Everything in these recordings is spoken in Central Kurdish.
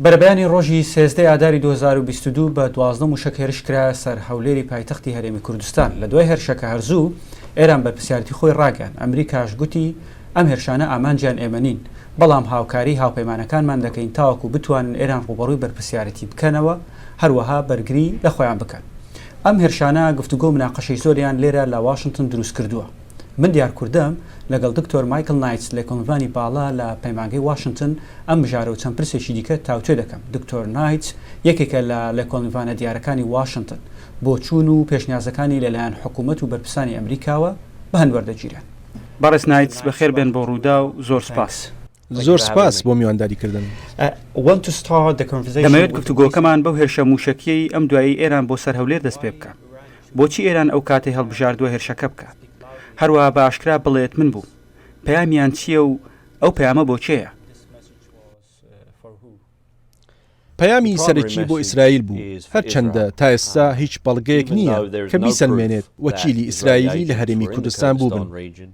بەرەبەیانی ڕۆژی 13 ئاداری 2022 بە 12 موشک هێرش کرا سەر هەولێری پایتەختی هەرێمی کوردستان. لە دوای هێرشەکە هەرزوو ئێران بە پرسیارەتی خۆی ڕاگەیان. ئەمریکاش گوتی ئەم هێرشانە ئامانجیان ئێمە نین، بەڵام هاوکاری هاوپەیمانەکانمان دەکەین تاوەکو بتوانن ئێران ڕوبەڕووی بەرپرسیارەتی بکەنەوە، هەروەها بەرگری لە خۆیان بکەن. ئەم هێرشانە گفتوگۆ مناقەشەی زۆریان لێرە لە واشنگتن دروست کردووە. من دیار کوردەم لەگەڵ دکتۆر مایکل نایتس لە کۆنڤانی باڵا لە پەیمانگەی واشنگتن ئەم بژارە و چەند پرسێکی دیکە تاوتوێ دەکەم. دکتۆر نایتس یەکێکە لە کۆنڤانە دیارەکانی واشنگتن بۆ چوون و پێشنیازەکانی لەلایەن حکوومەت و بەرپرسانی ئەمریکاوە بە هەنوەردەگیران. بەڕێز نایتس بەخێر بێن بۆ ڕوودا و زۆر سپاس. زۆر سپاس بۆ میوانداریکردن. دەمەوێت گفتوگۆکەمان بەو هێرشە موشکیەی ئەم دوایی ئێران بۆ سەر هەولێر دەست پێ بکە. بۆچی ئێران ئەو کاتەی هەڵبژاردووە هێرشەکە بکات؟ هەروەها بە ئاشکرا بڵێت من بوو. پەیامیان چییە و ئەو پەیامە بۆ چێیە؟ پەیامی سەرەکی بۆ ئیسرائیل بوو، هەرچەندە تا ئێستا هیچ بەڵگەیەک نییە کە بیسەلمێنێت وەکیلی ئیسرائیلی لە هەرێمی کوردستان بووبن.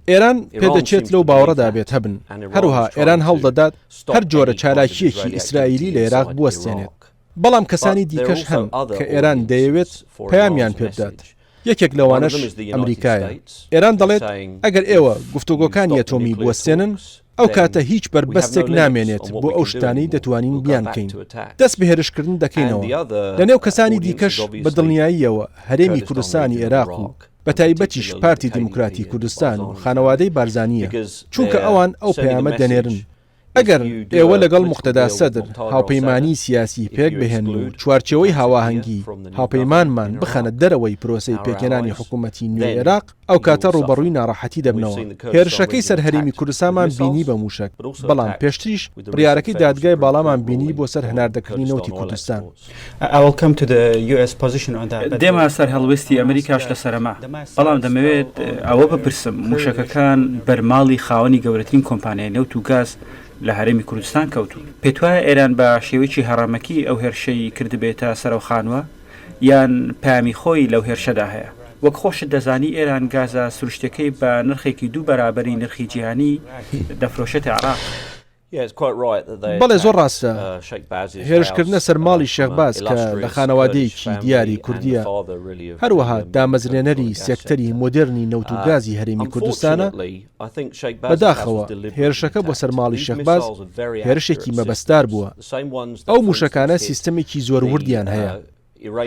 ئێران پێدەچێت لەو باوەڕەدا بێت هەبن. هەروەها ئێران هەڵدەدات هەر جۆرە چالاکیەکی ئیسرائیلی لە عێراق بوەستێنێت. بەڵام کەسانی دیکەش هەن کە ئێران دەیەوێت پەیامیان پێ بدات. یەکێک لەوانەش ئەمریکایە. ئێران دەڵێت ئەگەر ئێوە گفتوگۆکانی ئەتۆمی بوەستێنن، ئەو کاتە هیچ بربەستێک نامێنێت بۆ ئەو شتانەی دەتوانین بیان بکەین. دەست بە هێرشکردن دەکەینەوە. لەنێو کەسانی دیکەش بە دڵنیاییەوە هەرێمی کوردستانی عێراق و بە تایبەتیش پارتی دیموکراتی کوردستان و خانەوادەی بارزانیە، چونکە ئەوان ئەو پەیامە دەنێرن. ئەگەر ئێوە لەگەڵ موقتەدا سەدر هاوپەیمانی سیاسی پێک بهێن و چوارچەوەی هاواهەنگی هاوپەیمانمان بخەنە دەرەوەی پرۆسەی پێکێنانی حکوومەتی نوێ عێراق، ئەو کاتە ڕوبەڕووی ناڕەحەتی دەبنەوە. هێرشەکەی سەر هەرێمی کوردستانمان بینی بە موشک، بەڵام پێشتریش بڕیارەکەی دادگای باڵامان بینی بۆ سەر هەناردەکردنی نەوتی کوردستان. دێمە سەر هەڵوێستی ئەمریکاش لە سەرما، بەڵام دەمەوێت ئەوە بپرسم موشەکەکان بەرماڵی خاوەنی گەورەترین کۆمپانیای نەوت و گاز لە هەرێمی کوردستان کەوتون. پێت وایە ئێران بە شێوەیەکی هەڕەمەکی ئەو هێرشەی کردبێتە سەرۆخانوە یان پامی خۆی لەو هێرشەدا هەیە؟ وەک خۆشت دەزانی ئێران گازە سروشتەکەی بە نرخێکی 2 بەرابەری نرخی جیهانی دەفرۆشێتە عێراق. بەڵێ زۆر ڕاستە. هێرشکردنە سەرماڵی شێخباز کە لە خانەوادەیەکی دیاری کوردیە، هەروەها دامەزرێنەری سێکتەری مۆدرنی نەوت و گازی هەرێمی کوردستانە، بەداخەوە هێرشەکە بۆ سەرماڵی شێخباز هێرشێکی مەبەستدار بووە. ئەو موشەکانە سیستەمێکی زۆر وردیان هەیە.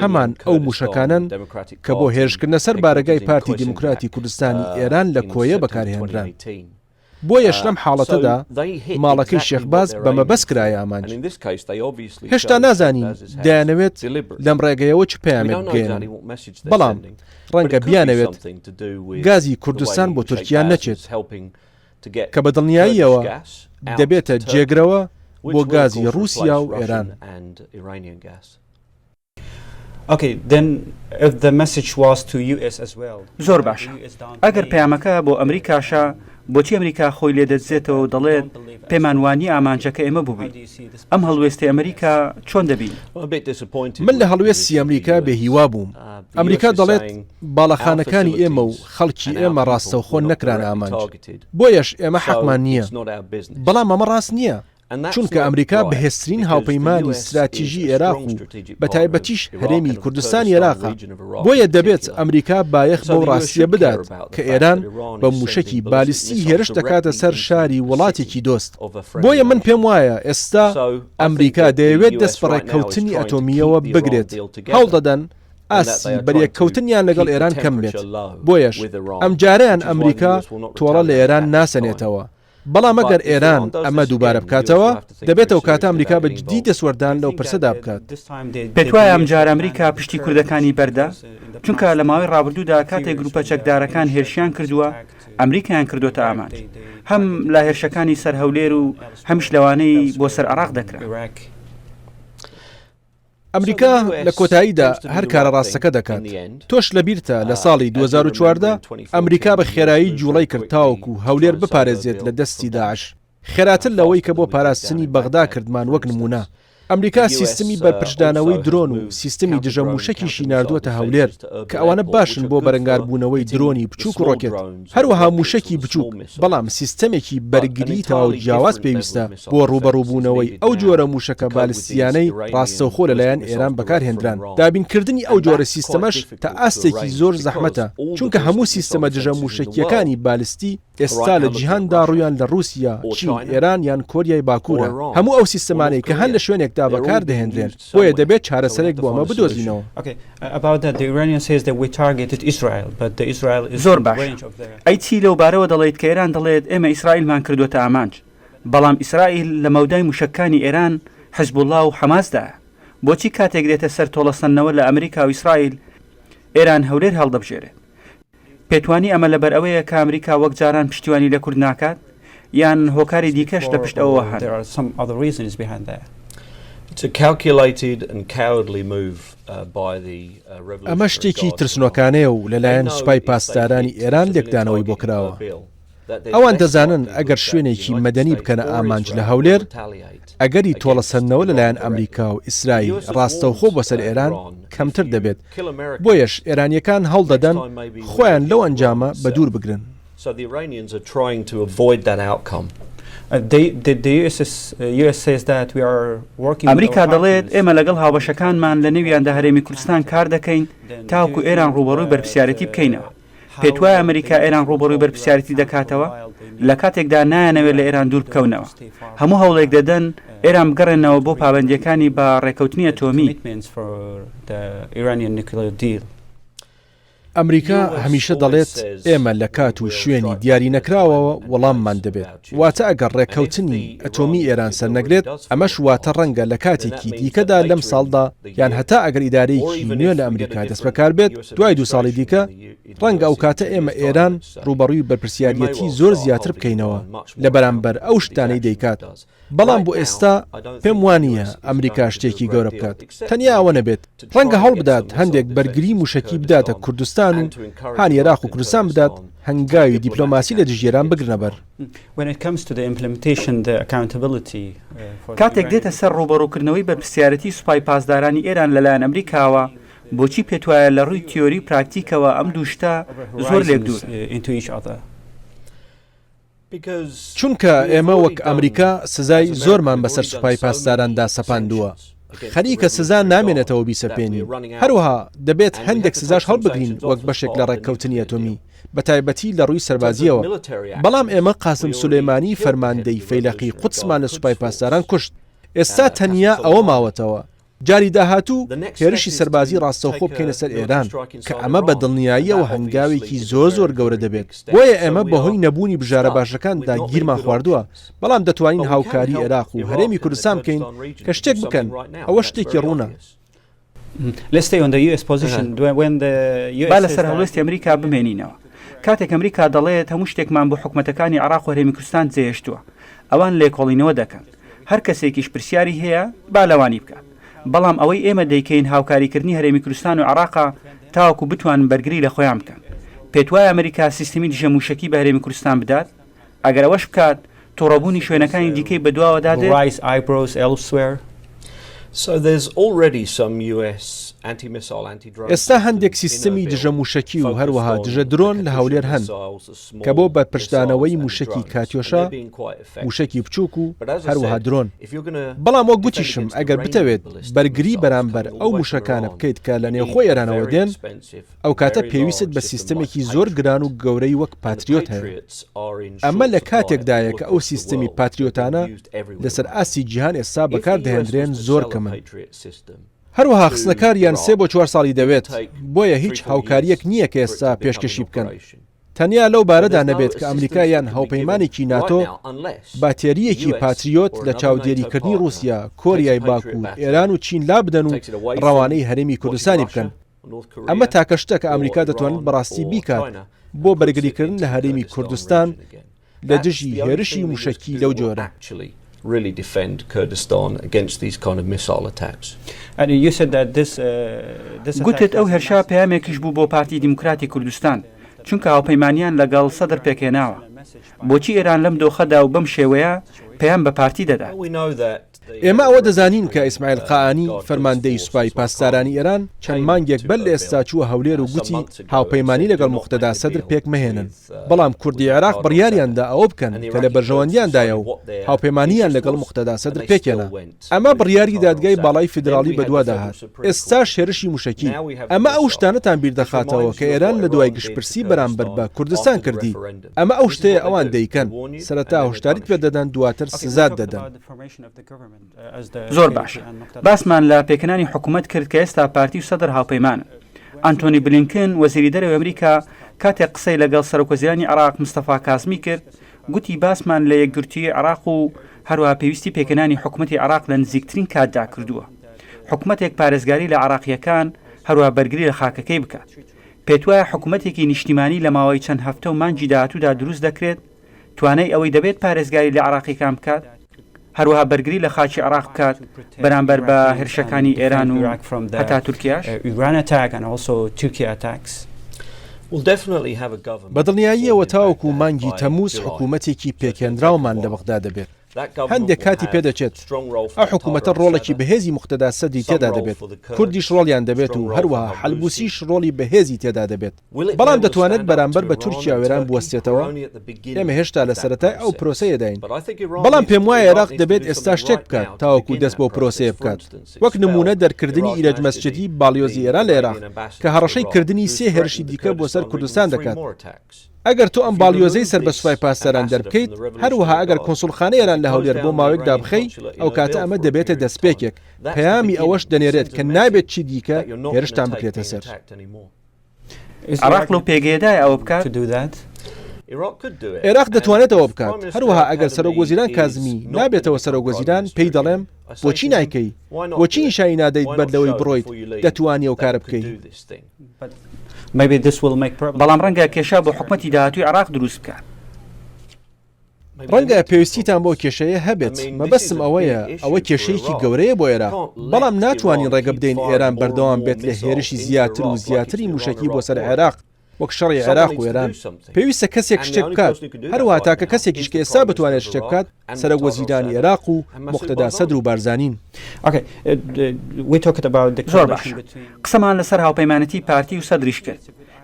هەمان ئەو موشەکانن کە بۆ هێرشکردنە سەر بارگای پارتی دیموکراتی کوردستانی ئێران لە کۆیە بەکارهێنران. بۆیە لەم حاڵەتەدا ماڵەکەی شێخباز بە مەبەست کرایە ئامانج. هێشتا نازانین دەیانەوێت لەم ڕێگەیەوە چ پەیامێک بگەێنن، بەڵام ڕەنگە بیانەوێت گازی کوردستان بۆ تورکیا نەچێت کە بە دڵنیاییەوە دەبێتە جێگرەوە بۆ گازی رووسیا و ئێران. زۆر باشە. ئەگەر پەیامەکە بۆ ئەمریکاشە، بۆچی ئەمریکا خۆی لێ دەستێتەوە و دەڵێت پەیمانوانی ئامانجەکە ئێمە بووبین؟ ئەم هەڵوێستی ئەمریکا چۆن دەبین؟ من لە هەڵوێستی ئەمریکا بێهیوا بووم. ئەمریکا دەڵێت باڵەخانەکانی ئێمە و خەڵکی ئێمە ڕاستەوخۆ نەکران ئامانج، بۆیەش ئێمە حەقمان نییە. بەڵام ئەمە ڕاست نییە، چونکە ئەمریکا بەهێزترین هاوپەیمانی استراتیژی عێراق و بە تایبەتیش هەرێمی کوردستان عێراقە. بۆیە دەبێت ئەمریکا بایەخ بەو ڕاستیە بدات کە ئێران بە موشکی بالیستی هێرش دەکاتە سەر شاری وڵاتێکی دۆست. بۆیە من پێم وایە ئێستا ئەمریکا دەیەوێت دەست بە ڕێککەوتنی ئەتۆمیەوە بگرێت. هەوڵ دەدەن ئاسی بەریەککەوتنیان لەگەڵ ئێران کەم بێت. بۆیەش ئەم جارەیان ئەمریکا تۆڕە لە ئێران ناسەنێتەوە. بەڵام ئەگەر ئێران ئەمە دووبارە بکاتەوە، دەبێتەوە کاتە ئەمریکا بە جدی دەسوەردان لەو پرسەدا بکات. پێت وایە ئەم جار ئەمریکا پشتی کوردەکانی بەردا؟ چونکە لە ماوەی ڕابردوودا کاتێک گروپە چەکدارەکان هێرشیان کردووە، ئەمریکایان کردوتە ئامانج، هەم لە هێرشەکانی سەر هەولێر و هەمیش لەوانەی بۆ سەر عێراق دەکرا. ئەمریکا لە کۆتاییدا هەر کارە ڕاستەکە دەکات. تۆش لەبیرتە لە ساڵی 2014 ئەمریکا بە خێرایی جوڵەی کرد تاوەکو هەولێر بپارێزێت لە دەستی داعش. خێراتر لەوەی کە بۆ پاراستنی بەغدا کردمان وەک نمونە. ئەمریکا سیستمی بەرپشدانەوەی درۆن و سیستمی دژە موشکیشی ناردووەتە هەولێر کە ئەوانە باشن بۆ بەرەنگاربوونەوەی درۆنی بچووک و ڕۆکێت هەروەها موشکی بچووک بەڵام سیستەمێکی بەرگری تەواو جیاواز پێویستە بۆ ڕوبەڕووبوونەوەی ئەو جۆرە موشکە بالستیانەی ڕاستەوخۆ لەلایەن ئێران بەکارهێنران دابینکردنی ئەو جۆرە سیستەمەش تا ئاستێکی زۆر زەحمەتە چونکە هەموو سیستەمە دژە موشکیەکانی بالستی ئێستا لە جیهاندا ڕوویان لە رووسیا چین ئێران یان کۆریای باکوورە هەموو ئەو سیستەمانەی کە هەن لە شوێنێکدا بەکار دەهێنرێن بۆیە دەبێت چارەسەرێک بۆ ئەمە بدۆزینەوە. زۆر باش ئەی چی لەو بارەوە دەڵێت کە ئێران دەڵێت ئێمە ئیسرائیلمان کردوتە ئامانج بەڵام ئیسرائیل لە مەودای موشکەکانی ئێران حزب الله و حەماسدا بۆچی کاتێک دێتە سەر تۆڵەسەندنەوە لە ئەمریکا و ئیسرائیل ئێران هەولێر هەڵدەبژێرێت پێتوانی ئەمە لەبەر ئەوەیە کە ئەمریکا وەک جاران پشتیوانی لە کورد ناکات یان هۆکاری دیکەش لە پشت ئەوە هەن. ئەمە شتێکی ترسنۆکانەیە و لەلایەن سوپای پاسدارانی ئێران لێکدانەوەی بۆ کراوە. ئەوان دەزانن ئەگەر شوێنێکی مەدەنی بکەنە ئامانج لە هەولێر ئەگەری تۆڵەسەندنەوە لەلایەن ئەمریکا و ئیسرائیل ڕاستەوخۆ بەسەر ئێران کەمتر دەبێت بۆیەش ئێرانیەکان هەڵدەدەن خۆیان لەو ئەنجامە بە دوور بگرن. ئەمریکا دەڵێت ئێمە لەگەڵ هاوبەشەکانمان لە نێویاندا هەرێمی کوردستان کار دەکەین تاوکو ئێران ڕوبەڕووی بەرپرسیارەتی بکەینەوە. پێتوایە ئەمریکا ئێران ڕوبەڕووی بەرپرسیارەتی دەکاتەوە لە کاتێکدا نایەنەوێت لە ئێران دوور بکەونەوە هەموو هەوڵێک دەدەن ئێران بگەڕێنەوە بۆ پابەندیەکانی بە ڕێکەوتنی ئەتۆمی. ئەمریکا هەمیشە دەڵێت ئێمە لە کات و شوێنی دیاری نەکراوەوە وەڵاممان دەبێت واتە ئەگەر ڕێکەوتنی ئەتۆمی ئێران سەرنەگرێت ئەمەش واتە ڕەنگە لە کاتێکی دیکەدا لەم ساڵدا یان هەتا ئەگەر ئیدارەیەکی نوێ لە ئەمریکا دەست بەکار بێت دوای 2 ساڵی دیکە ڕەنگە ئەو کاتە ئێمە ئێران ڕوبەڕووی بەرپرسیارەتی زۆر زیاتر بکەینەوە لە بەرامبەر ئەو شتانەی دەیکات. بەڵام بۆ ئێستا پێم وانە ئەمریکا شتێکی گەورە بکات تەنیا ئەوە نەبێت ڕەنگە هەڵ بدات هەندێک بەرگری موشکی بداتە کوردستان و هانی عێراق و کوردستان بدات هەنگاوی دیپلۆماسی لە دژێران بگرنە بەر. کاتێک دێتە سەر ڕوبەڕووکردنەوەی بەرپرسیارەتی سوپای پاسدارانی ئێران لەلایەن ئەمریکاوە بۆچی پێتوایە لە ڕووی تیۆری پراکتیکەوە ئەم دووشتە زۆر لێک دوور. چونکە ئێمە وەک ئەمریکا سزای زۆرمان بەسەر سوپای پاسداراندا سەپاندووە خەریکە سزا نامێنێتەوە بیسەپێنی هەروەها دەبێت هەندێک سزاش هەڵبگرین وەک بەشێک لە ڕێککەوتنی ئەتۆمی بە تایبەتی لە ڕووی سەربازیەوە. بەڵام ئێمە قاسم سولەیمانی فەرماندەی فەیلەقی قودسمان لە سوپای پاسداران کوشت ئێستا تەنیا ئەوە ماوەتەوە جاری داهاتوو هێرشی سەربازی ڕاستەوخۆ بکەینە سەر ئێران کە ئەمە بە دڵنیاییەوە هەنگاوێکی زۆر گەورە دەبێت بۆیە ئێمە بەهۆی نەبوونی بژارە باشەکاندا گیرمان خواردووە بەڵام دەتوانین هاوکاری عێراق و هەرێمی کوردستان بکەین کە شتێک بکەن ئەوە شتێکی ڕوونە. با لەسەر هەڵوێستی ئەمریکا بمێنینەوە کاتێک ئەمریکا دەڵێت هەموو شتێکمان بۆ حکومەتەکانی عێراق و هەرێمی کوردستان جێهێشتووە ئەوان لێکۆڵینەوە دەکەن هەر کەسێکیش پرسیاری هەیە با لەوانی بکات. بەڵام ئەوەی ئێمە دەیکەین هاوکاریکردنی هەرێمی کوردستان و عێراقا تاوەکو بتوانن بەرگری لە خۆیان بکەن. پێت وایە ئەمریکا سیستمی دژە موشکی بە هەرێمی کوردستان بدات ئەگەر ئەوەش بکات تووڕەبوونی شوێنەکانی دیکەی بەدواوەدا دێت. ئێستا هەندێک سیستمی دژە موشکی و هەروەها دژە درۆن لە هەولێر هەن کە بۆ بەرپشتانەوەی موشکی کاتیۆشا موشکی بچووک و هەروەها درۆن. بەڵام وە گوتیشم ئەگەر بتەوێت بەرگری بەرامبەر ئەو موشەکانە بکەیت کە لە نێوخۆی ئێرانەوە دێن ئەو کاتە پێویست بە سیستمێکی زۆر گران و گەورەی وەک پاتریۆت هەیە. ئەمە لە کاتێکدایە کە ئەو سیستمی پاتریۆتانە لەسەر ئاسی جیهان ئێستا بەکار دەهێنرێن زۆر کەمە. هەروەها خستنەکاریان 3 بۆ 4 ساڵی دەوێت بۆیە هیچ هاوکاریەک نییە کە ئێستا پێشکەشی بکەن. تەنیا لەو بارەدا نەبێت کە ئەمریکایان هاوپەیمانێکی ناتۆ باتێریەکی پاتریۆت لە چاودێریکردنی رووسیا کۆریای باکوور ئێران و چین لا بدەن و ڕەوانەی هەرێمی کوردستانی بکەن. ئەمە تاکە شتە کە ئەمریکا دەتوانێت بەڕاستی بیکات بۆ بەرگریکردن لە هەرێمی کوردستان لە دژی هێرشی موشکی لەو جۆرە. really defend Kurdistan against these kind of missile attacks. And you said that this گوتت ئەو هێرشا پەیامێکیش بوو بۆ پارتی دیموکراتی کوردستان چونکە هاوپەیمانیان لەگەڵ سەدر پێکێناوە. بۆچی ئێران لەم دۆخەدا و بەم شێوەیە پەیام بە پارتی دەدا؟ ئێمە ئەوە دەزانین کە ئیسماعیل قائانی فەرماندەی سوپای پاسدارانی ئێران چەند مانگێک بەر لە ئێستا چووە هەولێر و گوتی هاوپەیمانی لەگەڵ موقتەدا سەدر پێک مەهێنن بەڵام کوردی عێراق بڕیاریاندا ئەوە بکەن کە لە بەرژەوەندیاندایە و هاوپەیمانیان لەگەڵ موقتەدا سەدر پێکێنە ئەمە بڕیاری دادگای باڵای فیدراڵی بەدووادا هات ئێستا شێرشی موشەکی ئەمە ئەو شتانەتان بیر دەخاتەوە کە ئێران لە دوای گشتپرسی بەرامبەر بە کوردستان کردی ئەمە ئەو شتەیە ئەوان دەیکەن سەرەتا هۆشداریت پێ دەدەن دواتر سزات دەدەن. زۆر باش باسمان لە پێکەنانی حکوومەت کرد کە ئێستا پارتی و سەدر هاوپەیمانە. ئەنتۆنی بلینکن وەزیری دەرەوەی ئەمریکا کاتێک قسەی لەگەڵ سەرۆکوەزیرانی عێراق مستەفا کازمی کرد گوتی باسمان لە یەکگرتووی عێراق و هەروەها پێویستی پێکەنانی حکوومەتی عێراق لە نزیکترین کاتدا کردووە. حکوومەتێک پارێزگاری لە عێراقیەکان هەروەها بەرگری لە خاکەکەی بکات. پێت وایە حکوومەتێکی نیشتیمانی لە ماوەی چەند هەفتە و مانگی داهاتوودا دروست دەکرێت توانای ئەوەی دەبێت پارێزگاری لە عێراقیەکان بکات هەروەها بەرگری لە خاکی عێراق بکات بەرامبەر بە هێرشەکانی ئێران و هەتا تورکیاش. بەدڵنیاییەوە تاوەکو مانگی تەمووز حکوومەتێکی پێکێنراومان لە بەغدا دەبێت. هەندێک کاتی پێدەچێت ئەو حکوومەتە ڕۆڵێکی بەهێزی موقتەدا سەدی تێدا دەبێت کوردیش ڕۆڵیان دەبێت و هەروەها حەلبوسیش ڕۆڵی بەهێزی تێدا دەبێت بەڵام دەتوانێت بەرامبەر بە تورکیا و ئێران بوەستێتەوە ئێمە هێشتا لە سەرەتای ئەو پرۆسەیەداین بەڵام پێم وایە عێراق دەبێت ئێستا شتێک بکات تاوەکو دەست بۆ پرۆسەیە بکات وەک نمونە دەرکردنی ئیرەج مەسجدی باڵیۆزی ئێران لە عێراق کە هەڕەشەی کردنی سێ هێرشی دیکە بۆ سەر کوردستان دەکات. ئەگەر تۆ ئەم باڵیۆزەی سەر بە سوپای پاسداران دەربکەیت هەروەها ئەگەر کۆنسوڵخانەی ئێران لە هەولێر بۆ ماوەیەکدا بخەی ئەو کاتە ئەمە دەبێتە دەستپێکێک پەیامی ئەوەش دەنێرێت کە نابێت چی دیکە هێرشتان بکرێتە سەر. عێراق لەو پێگەیەدای ئەوە بکات عێراق دەتوانێتەوە بکات هەروەها ئەگەر سەرۆکوەزیران کازمی نابێتەوە سەرۆکوەزیران پێی دەڵێم بۆچی نایکەی بۆچی نیشانی نادەیت بەر لەوەی بڕۆیت دەتوانی ئەو کارە بکەیت. بەڵام ڕەنگە کێشە بۆ حکوومەتی داهاتووی عێراق دروست بکات. ڕەنگە پێویستیتان بۆ کێشەیە هەبێت مەبەستم ئەوەیە ئەوە کێشەیەکی گەورەیە بۆ عێراق بەڵام ناتوانین ڕێگە بدەین ئێران بەردەوام بێت لە هێرشی زیاتر و زیاتری موشەکی بۆ سەر عێراق وەک شەڕی عێراق و ئێران پێویستە کەسێک شتێک بکات هەروەها تاکە کەسێکیش کە ئێستا بتوانێت شتێک بکات سەرۆکوەزیرانی عێراق و موقتەدا سەدر و بارزانین. زۆر باش قسەمان لەسەر هاوپەیمانەتی پارتی و سەدریش کرد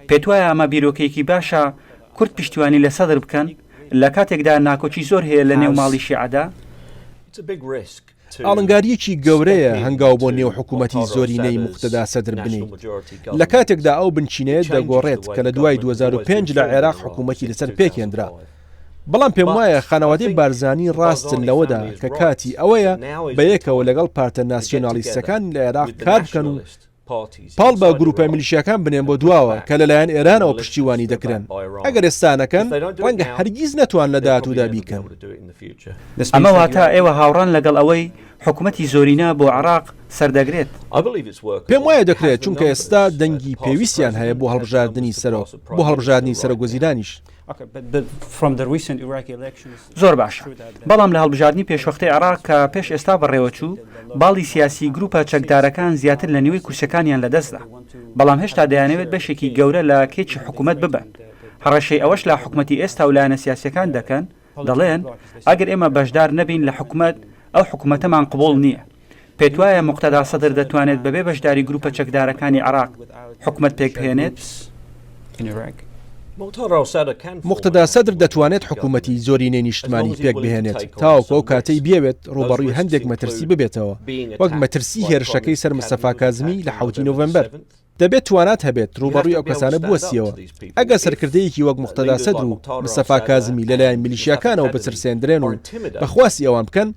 پێت وایە ئەمە بیرۆکەیەکی باشە کورد پشتیوانی لە سەدر بکەن لە کاتێکدا ناکۆچی زۆر هەیە لە نێو ماڵی شیعەدا. ئاڵنگاریەکی گەورەیە هەنگاو بۆ نێو حکوومەتی زۆرینەی موقتەدا سەدر بنین لە کاتێکدا ئەو بنچینەیە دەگۆڕێت کە لە دوای 2005 لە عێراق حکوومەتی لەسەر پێکێنرا بەڵام پێم وایە خانەوادەی بارزانی ڕاستن لەوەدا کە کاتی ئەوەیە بە یەکەوە لەگەڵ پارتە ناسیۆنالیستەکان لە عێراق کار بکەن و پاڵ بە گروپە میلیشیاکان بنێن بۆ دواوە کە لەلایەن ئێرانەوە پشتیوانی دەکرێن ئەگەر ئێستانەکەن ڕەنگە هەرگیز نەتوان لە داهاتوودا بیکەن. ئەمە واتە ئێوە هاوڕان لەگەڵ ئەوەی حکوومەتی زۆرینە بۆ عێراق سەردەگرێت. پێم وایە دەکرێت چونکە ئێستا دەنگی پێویستیان هەیە بۆ هەڵبژاردننی بۆ هەڵبژاردننی سەرۆکوەزیرانیش. زۆر باشە بەڵام لە هەڵبژاردننی پێشوەختەی عێراق کە پێش ئێستا بەڕێوەچوو باڵی سیاسی گروپە چەکدارەکان زیاتر لە نێوەی کورسەکانیان لەدەستدا بەڵام هێشتا دەیانەوێت بەشێکی گەورە لە کێچی حکوومەت ببن. هەڕەشەی ئەوەش لە حکوومەتی ئێستا و لایەنە سیاسیەکان دەکەن دەڵێن ئەگەر ئێمە بەشدار نەبین لە حکوومەت ئەو حکوومەتەمان قبول نییە. پێت وایە موقتەدا سەدر دەتوانێت بەبێ بەشداری گروپە چەکدارەکانی عێراق حکوومەت پێک بهێنێت. موقتەدا سەدر دەتوانێت حکوومەتی زۆرینەی نیشتمانی پێک بهێنێت تاوەکو ئەو کاتەی بێوێت ڕوبەڕووی هەندێک مەترسی ببێتەوە وەک مەترسی هێرشەکەی سەر مستەفا کازمی لە 7 نۆڤەمبەر دەبێت توانات هەبێت ڕوبەڕووی ئەو کەسانە بوەسیەوە ئەگەر سەرکردەیەکی وەک موقتەدا سەدر و مستەفا کازمی لەلایەن میلیشیاکانەوە بەسەرسێنرێن و بەخواستی ئەوان بکەن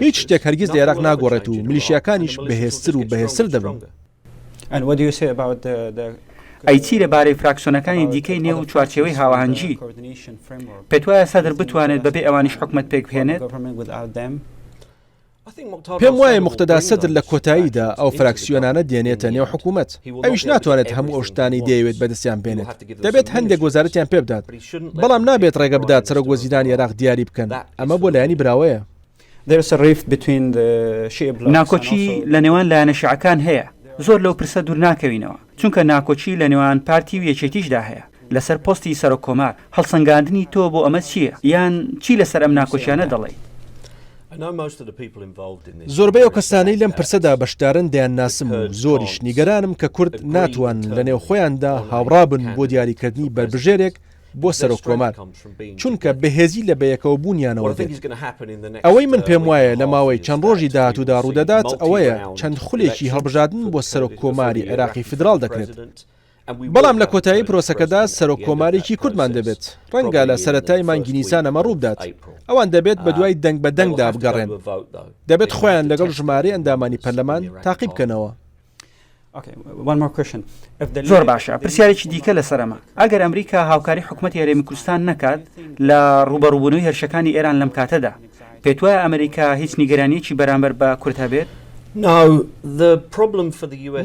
هیچ شتێک هەرگیز لە عێراق ناگۆڕێت و میلیشیاکانیش بەهێزتر و بەهێزتر دەبن. ئەیچی لەبارەی فراکسیۆنەکانی دیکەی نێو چوارچێوەی هاوەهەنگی پێت وایە سەدر بتوانێت بەبێ ئەوانیش حکوومەت پێک بهێنێت. پێم وایە موقتەدا سەدر لە کۆتاییدا ئەو فراکسیۆنانە دێنێتە نێو حکوومەت ئەویش ناتوانێت هەموو ئەو شتانی دەیەوێت بەدەستیان بێنێت دەبێت هەندێک وەزارەتیان پێ بدات بەڵام نابێت ڕێگە بدات سەرۆکوەزیرانی عێراق دیاری بکەن ئەمە بۆ لایەنی براوەیە. ناکۆچی لە نێوان لایەنە شیعەکان هەیە زۆر لەو پرسە دوور ناکەوینەوە چونکە ناکۆچی لە نێوان پارتی و یەکێتیشدا هەیە لەسەر پۆستی سەرۆکۆمار هەڵسەنگاندنی تۆ بۆ ئەمە چییە یان چی لەسەر ئەم ناکۆچیانە دەڵێ؟ زۆربەی ئەو کەسانەی لەم پرسەدا بەشدارن دەیان ناسم و زۆریش نیگەرانم کە کورد ناتوان لە نێو خۆیاندا هاوڕابن بۆ دیاریکردنی بربژێرێک بۆ سەرۆک کۆمار چونکە بەهێزی لە بەیەکەوە بوونیانەوە دێت. ئەوەی من پێم وایە لە ماوەی چەند ڕۆژی داهاتوودا ڕوودەدات ئەوەیە چەند خولێکی هەڵبژاردن بۆ سەرۆک کۆماری عێراقی فدراڵ دەکرێت. بەڵام لە کۆتایی پرۆسەکەدا سەرۆک کۆمارێکی کوردمان دەبێت ڕەنگە لە سەرەتای مانگی نیسان ئەمە ڕوو بدات. ئەوان دەبێت بە دوای دەنگ بە دەنگدا بگەڕێن دەبێت خۆیان لەگەڵ ژمارەی ئەندامانی پەرلەمان تاقیب بکەنەوە. زۆر باشە پرسیارێکی دیکە لەسەرەمە ئەگەر ئەمریکا هاوکاری حکوومەتی هەرێمی کوردستان نەکات لە ڕوبەڕووبوونەوەی هێرشەکانی ئێران لەم کاتەدا پێت وایە ئەمریکا هیچ نیگەرانیەکی بەرامبەر بە کورد هەبێت؟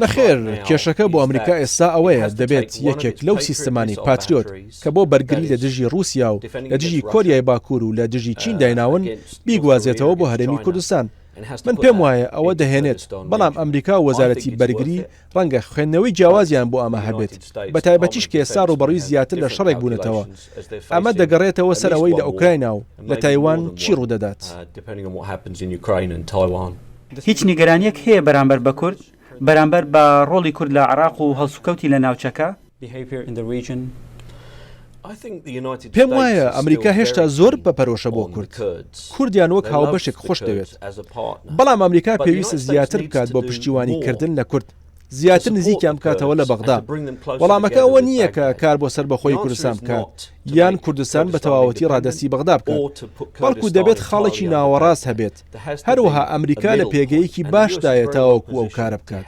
نەخێر کێشەکە بۆ ئەمریکا ئێستا ئەوەیە دەبێت یەکێک لەو سیستەمانی پاتریۆت کە بۆ بەرگری لە دژی رووسیا و لە دژی کۆریای باکوور و لە دژی چین دایناون بیگوازێتەوە بۆ هەرێمی کوردستان. من پێم وایە ئەوە دەهێنێت بەڵام ئەمریکا وەزارەتی بەرگری ڕەنگە خوێندنەوەی جیاوازیان بۆ ئەمە هەبێت بە تایبەتیش کە ئێستا ڕوبەڕووی زیاتر لە شەڕێک بوونەتەوە. ئەمە دەگەڕێتەوە سەرەوەی لە ئوکراینیا و لە تایوان چی ڕوودەدات. هیچ نیگەرانیەک هەیە بەرامبەر بە کورد بەرامبەر بە ڕۆڵی کورد لە عێراق و هەڵسوکەوتی لە ناوچەکە؟ پێم وایە ئەمریکا هێشتا زۆر بەپەرۆشە بۆ کورد کوردیان وەک هاوبەشێک خۆش دەوێت بەڵام ئەمریکا پێویستە زیاتر بکات بۆ پشتیوانیکردن لە کورد زیاتر نزیکیان بکاتەوە لە بەغدا. وەڵامەکە ئەوە نییە کە کار بۆ سەر بەخۆی کوردستان بکات یان کوردستان بە تەواوەتی ڕادەستی بەغدا بکات بەڵکو دەبێت خاڵێکی ناوەڕاست هەبێت. هەروەها ئەمریکا لە پێگەیەکی باشدایە تاوەکو ئەو کارە بکات.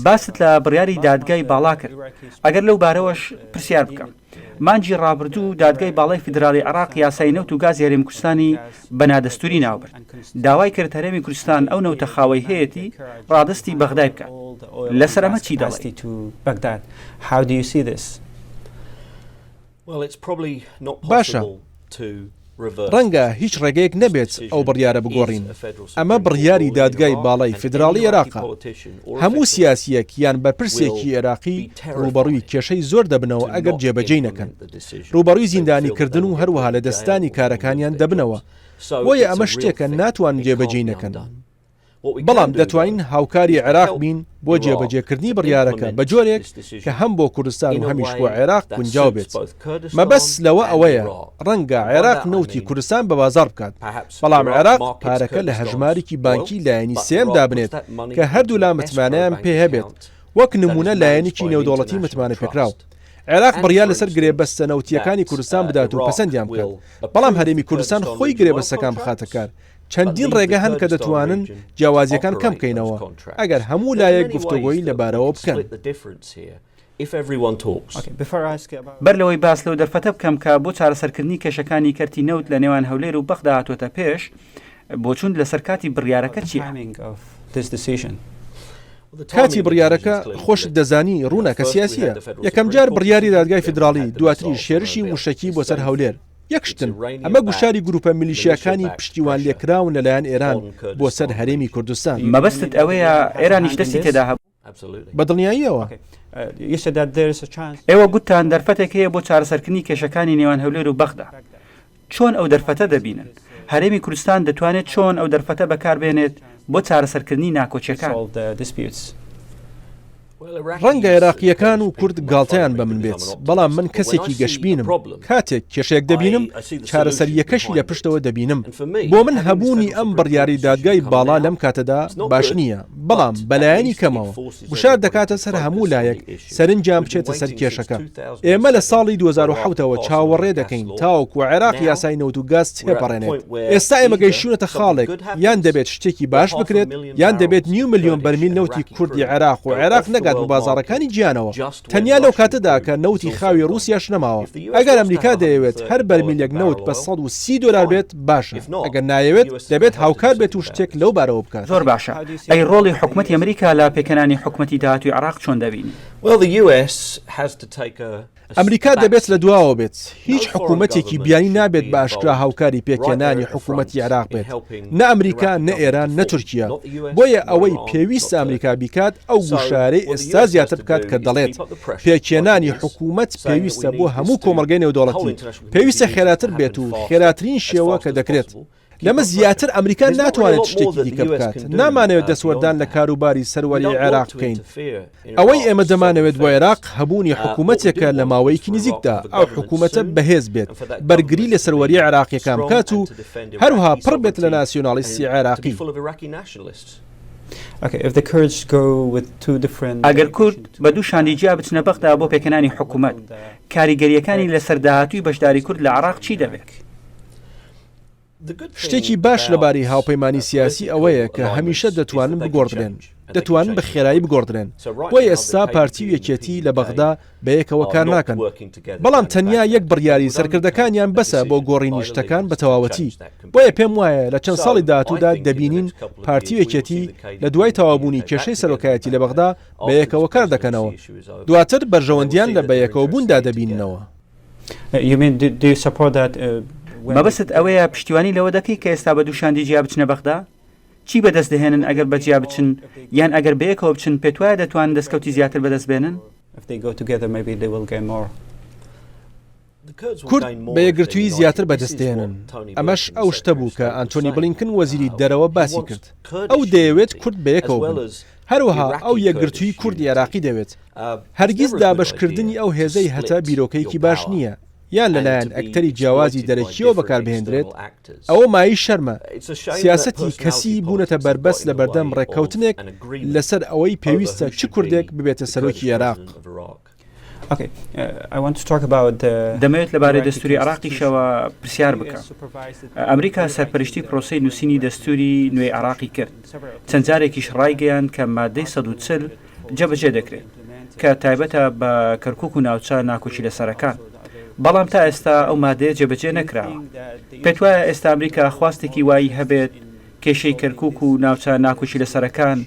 باست لە بڕیاری دادگای باڵا کرد ئەگەر لەو بارەوەش پرسیار بکەم مانجی ڕابردوو دادگای باڵای فیدراڵی عێراق یاسای نەوت و گازی هەرێمی کوردستانی بەنادەستوری ناوبرد داوای کرد هەرێمی کوردستان ئەو نەوتە خاوەی هەیەی ڕادستی بەغدای بکات. لەسەر ئەمە چی دەڵێیت؟ باشە ڕەنگە هیچ ڕێگەیەک نەبێت ئەو بڕیارە بگۆڕین. ئەمە بڕیاری دادگای باڵای فیدراڵی عێراقە. هەموو سیاسیەک یان بەرپرسێکی عێراقی ڕوبەڕووی کێشەی زۆر دەبنەوە ئەگەر جێبەجێ نەکەن. ڕوبەڕووی زیندانیکردن و هەروەها لە دەستانی کارەکانیان دەبنەوە. بۆیە ئەمە شتێکە ناتوان جێبەجێ نەکەن. بەڵام دەتوانین هاوکاری عێراق بین بۆ جێبەجێکردنی بڕیارەکە بە جۆرێک کە هەم بۆ کوردستان و هەمیش بۆ عێراق گونجاو بێت. مەبەست لەوە ئەوەیە ڕەنگە عێراق نەوتی کوردستان بە بازار بکات بەڵام عێراق پارەکە لە هەژمارێکی بانکی لایەنی سێم دابنێت کە هەردوو لا متمانەیان پێ هەبێت وەک نمونە لایەنێکی نێودوڵەتی متمانە پێکراو. عێراق بڕیار لەسەر گرێبەستە نەوتیەکانی کوردستان بدات و پەسەندیان بکات بەڵام هەرێمی کوردستان خۆی گرێبەستەکان بخاتە کار. چەندین ڕێگە هەن کە دەتوانن جیاوازیەکان کەم بکەینەوە ئەگەر هەموو لایەک گفتوگۆیی لەبارەوە بکەن. بەر لەوەی باس لەو دەرفەتە بکەم کە بۆ چارەسەرکردنی کێشەکانی کەرتی نەوت لە نێوان هەولێر و بەغدا هاتوۆتە پێش بۆچوون لە سەرکاتی بڕیارەکە چیە؟ کاتی بڕیارەکە خۆشت دەزانی ڕوونەکە سیاسیە. یەکەم جار بڕیاری دادگای فیدراڵی دواتری شێرشی موشەکی بۆ سەر هەولێر یەکشتن ئەمە گوشاری گروپە میلیشیاکانی پشتیوان لێکراون لەلایەن ئێران بۆ سەر هەرێمی کوردستان. مەبەستت ئەوەیە ئێرانیش دەستی تێدا هەبوو بەدڵنیاییەوە. ئێوە گوتان دەرفەتێک هەیە بۆ چارەسەرکردنی کێشەکانی نێوان هەولێر و بەغدا. چۆن ئەو دەرفەتە دەبینن؟ هەرێمی کوردستان دەتوانێت چۆن ئەو دەرفەتە بەکاربێنێت بۆ چارەسەرکردنی ناکۆچیەکان؟ ڕەنگە عێراقیەکان و کورد گاڵتەیان بە من بێت بەڵام من کەسێکی گەشببینم کاتێک کێشەیەک دەبینم چارەسەریەکەشی لە پشتەوە دەبینم. بۆ من هەبوونی ئەم بڕیاری دادگای باڵا لەم کاتەدا باش نییە بەڵام بەلایەنی کەمەوە بشار دەکاتە سەر هەموو لایەک سەرنجام بچێتە سەر کێشەکە. ئێمە لە ساڵی 2007ەوە چاوەڕێ دەکەین تاوەکو عێراق یاسای نەوت و گاز تێپەڕێنێت. ئێستا ئێمە گەیشتوونەتە خاڵێک یان دەبێت شتێکی باش بکرێت یان دەبێت 9 ملیۆن بەرمیل نەوتی کوردی عێراق و عێراق نەگات بۆ بازارەکانی گیانەوە. تەنیا لەو کاتەدا کە نەوتی خاوی رووسیاش نەماوە. ئەگەر ئەمریکا دەیەوێت هەر بەرمیلێک نەوت بە $130 بێت باشە ئەگەر نایەوێت دەبێت هاوکار بێت و شتێک لەو بارەوە بکات. زۆر باشە. ئەی ڕۆڵی حکوومەتی ئەمریکا لە پێکەنانی حکوومەتی داهاتووی عێراق چۆن دەبینی؟ Well, the US has to take a ئەمریکا دەبێت لە دواوە بێت هیچ حکوومەتێکی بیانی نابێت بە ئاشکرا هاوکاری پێکێنانی حکوومەتی عێراق بێت نە ئەمریکا نە ئێران نە تورکیا بۆیە ئەوەی پێویستە ئەمریکا بیکات ئەو گوشارەی ئێستا زیاتر بکات کە دەڵێت پێکێنانی حکوومەت پێویستە بۆ هەموو کۆمەلگەی نێودەوڵەتی پێویستە خێراتر بێت و خێراترین شێوە کە دەکرێت لەمە زیاتر ئەمریکا ناتوانێت شتێکی دیکە بکات نامانەوێت دەسوەردان لە کاروباری سەروەری عێراق بکەین ئەوەی ئێمە دەمانەوێت بۆ عێراق هەبوونی حکوومەتێکە لە ماوەیەکی نزیکدا ئەو حکوومەتە بەهێز بێت بەرگری لە سەروەری عێراقیەکان بکات و هەروها پڕ بێت لە ناسیۆنالیستی عێراقی ئەگەر کورد بە دوو شاندیجیا بچنە بەغدا بۆ پێکەنانی حکوومەت کاریگەریەکانی لەسەر داهاتووی بەشداری کورد لە عێراق چی دەبێت؟ شتێکی باش لەباری هاوپەیمانی سیاسی ئەوەیە کە هەمیشە دەتوانن بگۆڕدرێن دەتوانن بە خێرایی بگۆڕدرێن بۆی ئێستا پارتی و یەکێتی لە بەغدا بە یەکەوە کار ناکەن بەڵام تەنیا یەک بڕیاری سەرکردەکانیان بەسە بۆ گۆڕینی شتەکان بە تەواوەتی بۆیە پێم وایە لە چەند ساڵی داهاتوودا دەبینین پارتی و یەکێتی لە دوای تەوابوونی کێشەی سەرۆکایەتی لە بەغدا بە یەکەوە کار دەکەنەوە دواتر بەرژەوەندیان لە بە یەکەوە بووندا دەبیننەوە. مەبەست ئەوەیە پشتیوانی لەوە دەکەی کە ئێستا بە دوو شاندیجیا بچنە بەغدا چی بەدەست دەهێنن ئەگەر بەجیا بچن یان ئەگەر بەیەکەوە بچن پێت وایە دەتوانن دەستکەوتی زیاتر بەدەست بێنن؟ کورد بە یەکگرتووی زیاتر بەدەستێنن ئەمەش ئەو شتە بوو کە ئەنتۆنی بلینکن وەزیری دەرەوە باسی کرد ئەو دەیەوێت کورد بەیەکەوە بن هەروەها ئەو یەکگرتووی کوردی عێراقی دەوێت هەرگیز دابەشکردنی ئەو هێزەی هەتا بیرۆکەیەکی باش نییە یان لەلایەن ئەکتەری جیاوازی دەرەکیەوە بەکاربهێنرێت ئەوە مای شەرمە سیاسەتی کەسی بوونەتە بربەست لە بەردەم ڕێککەوتنێک لەسەر ئەوەی پێویستە چ کوردێک ببێتە سەرۆکی عێراق. دەمەوێت لەبارەی دەستوری عێراقیشەوە پرسیار بکە. ئەمریکا سەرپەرشتی پرۆسەی نووسینی دەستوری نوێی عێراقی کرد چەند جارێکیش ڕایگەیان کە مادەی 140 جەبەجێ دەکرێت کە تایبەتە بە کەرکووک و ناوچە ناکۆچی لەسەرەکان بەڵام تا ئێستا ئەو مادەیە جێبەجێ نەکراوە پێت وایە ئێستا ئەمریکا خواستێکی وایی هەبێت کێشەی کەرکووک و ناوچە ناکۆچی لەسەرەکان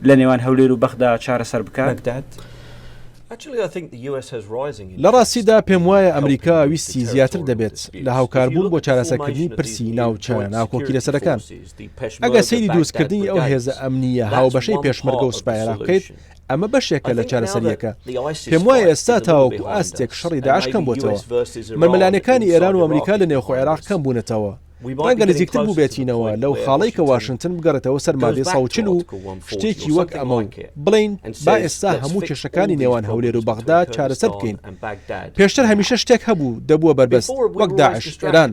لە نێوان هەولێر و بەغدا چارەسەر بکات؟ لە ڕاستیدا پێم وایە ئەمریکا ویستی زیاتر دەبێت لە هاوکاربوون بۆ چارەسەرکردنی پرسی ناوچە ناکۆکی لەسەرەکان ئەگە سەیری دروستکردنی ئەو هێزە ئەمنیە هاوبەشەی پێشمەرگە و سوپای عێراق بکەیت ئەمە بەشێکە لە چارەسەریەکە پێم وایە ئێستا تاوەکو ئاستێک شەڕی داعش کەم بۆتەوە مەمەلانەکانی ئێران و ئەمریکا لە نێوخۆ عێراق کەم بوونەتەوە ڕەنگە نزیکتر بوو بێتینەوە لەو خاڵەی کە واشنگتن بگەڕێتەوە سەر مادەی 140 و شتێکی وەک ئەمە و بڵین با ئێستا هەموو کێشەکانی نێوان هەولێر و بەغدا چارەسەر بکەین پێشتر هەمیشە شتێک هەبوو دەبووە بربەست وەک داعش ئێران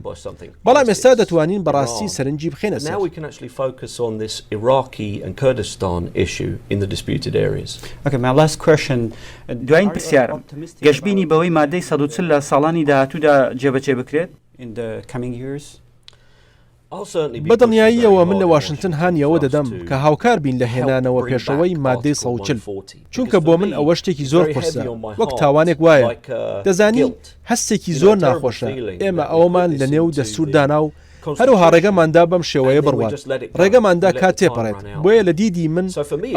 بەڵام ئێستا دەتوانین بەڕاستی سەرنجی بخێنە سەر. دوایین پرسیارم گەشتبینی بەوەی مادەی 140 لە ساڵانی داهاتوودا جێبەجێ بکرێت؟ بەدڵنیاییەوە من لە واشنگتن هانیەوە دەدەم کە هاوکار بین لە هێنانەوە پێشەوەی مادەی 140 چونکە بۆ من ئەوە شتێکی زۆر قورسە وەک تاوانێک وایە دەزانی هەستێکی زۆر ناخۆشە ئێمە ئەوەمان لە نێو دەستوردانا و هەروها ڕێگەماندا بەم شێوەیە بڕوان ڕێگەماندا کات تێپەڕێت بۆیە لە دیدی من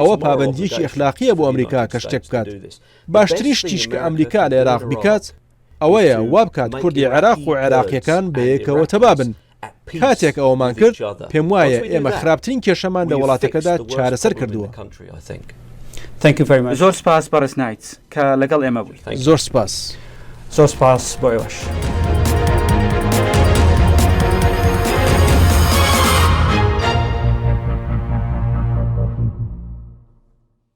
ئەوە پابەندیەکی ئەخلاقیە بۆ ئەمریکا کە شتێک بکات باشترین شتیش کە ئەمریکا لە عێراق بکات ئەوەیە وا بکات کوردی عێراق و عێراقیەکان بەیەکەوە تەبابن کاتێک ئەوەمان کرد پێم وایە ئێمە خراپترین کێشەمان لە وڵاتەکەدا چارەسەر کردووە. زۆر سپاس بەڕێز نایت کە لەگەڵ ئێمە بوویت. زۆر سپاس بۆ ئێوەش.